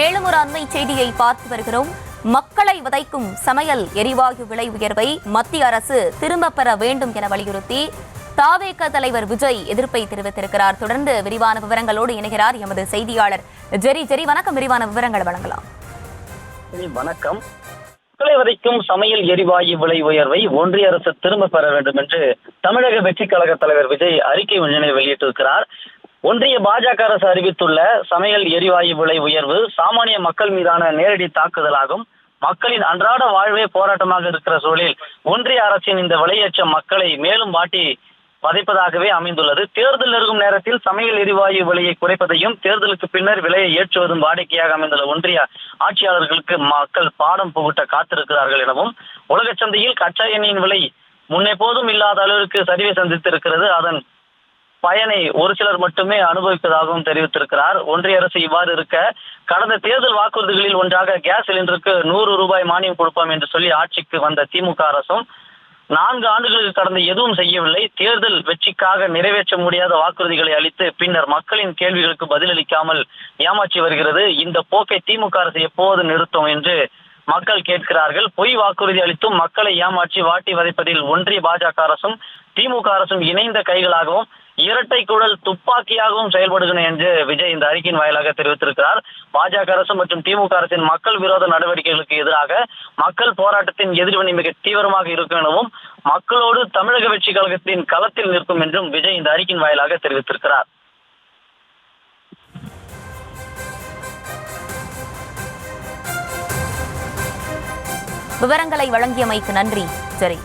மேலும் ஒரு அண்மை செய்தியை பார்த்து வருகிறோம். மக்களை வதைக்கும் சமையல் எரிவாயு விலை உயர்வை மத்திய அரசு திரும்பப் பெற வேண்டும் என வலியுறுத்தி தாவேக தலைவர் விஜய் எதிர்ப்பை தெரிவித்திருக்கிறார். தொடர்ந்து விரிவான விவரங்களோடு இணைகிறார் எமது செய்தியாளர் ஜெரி. வணக்கம், விரிவான விவரங்களை வழங்கலாம். வணக்கம். மக்களை வதைக்கும் சமையல் எரிவாயு விலை உயர்வை ஒன்றிய அரசு திரும்ப பெற வேண்டும் என்று தமிழக வெற்றி கழக தலைவர் விஜய் அறிக்கை ஒன்றினை வெளியிட்டிருக்கிறார். ஒன்றிய பாஜக அரசு அறிவித்துள்ள சமையல் எரிவாயு விலை உயர்வு சாமானிய மக்கள் மீதான நேரடி தாக்குதலாகும். மக்களின் அன்றாட வாழ்வே போராட்டமாக இருக்கிற சூழலில் ஒன்றிய அரசின் இந்த விலையேற்றம் மக்களை மேலும் வாட்டி வதைப்பதாகவே அமைந்துள்ளது. தேர்தல் நெருங்கும் நேரத்தில் சமையல் எரிவாயு விலையை குறைப்பதையும் தேர்தலுக்கு பின்னர் விலையை ஏற்றுவதும் வாடிக்கையாக அமைந்துள்ள ஒன்றிய ஆட்சியாளர்களுக்கு மக்கள் பாடம் புகுட்ட காத்திருக்கிறார்கள் எனவும், உலக சந்தையில் கச்சா எண்ணெயின் விலை முன்னெப்போதும் இல்லாத அளவிற்கு சரிவை சந்தித்திருக்கிறது. அதன் பயனை ஒரு சிலர் மட்டுமே அனுபவிப்பதாகவும் தெரிவித்திருக்கிறார். ஒன்றிய அரசு இவ்வாறு இருக்க, கடந்த தேர்தல் வாக்குறுதிகளில் ஒன்றாக கேஸ் சிலிண்டருக்கு 100 ரூபாய் மானியம் கொடுப்போம் என்று சொல்லி ஆட்சிக்கு வந்த திமுக அரசும் 4 ஆண்டுகளுக்கு கடந்த எதுவும் செய்யவில்லை. தேர்தல் வெற்றிக்காக நிறைவேற்ற முடியாத வாக்குறுதிகளை அளித்து பின்னர் மக்களின் கேள்விகளுக்கு பதிலளிக்காமல் ஏமாற்றி வருகிறது. இந்த போக்கை திமுக அரசு எப்போது நிறுத்தும் என்று மக்கள் கேட்கிறார்கள். பொய் வாக்குறுதி அளித்தும் மக்களை ஏமாற்றி வாட்டி வதைப்பதில் ஒன்றிய பாஜக அரசும் திமுக அரசும் இணைந்த கைகளாகவும் இரட்டை குழல் துப்பாக்கியாகவும் செயல்படுகிறேன் என்று விஜய் இந்த அறிக்கையின் வாயிலாக தெரிவித்திருக்கிறார். பாஜக அரசு மற்றும் திமுக அரசின் மக்கள் விரோத நடவடிக்கைகளுக்கு எதிராக மக்கள் போராட்டத்தின் எதிர்வினை மிக தீவிரமாக இருக்கும் எனவும், மக்களோடு தமிழக வெற்றி கழகத்தின் களத்தில் நிற்கும் என்றும் விஜய் இந்த அறிக்கையின் வாயிலாக தெரிவித்திருக்கிறார். விவரங்களை வழங்கியமைக்கு நன்றி ஜெரி.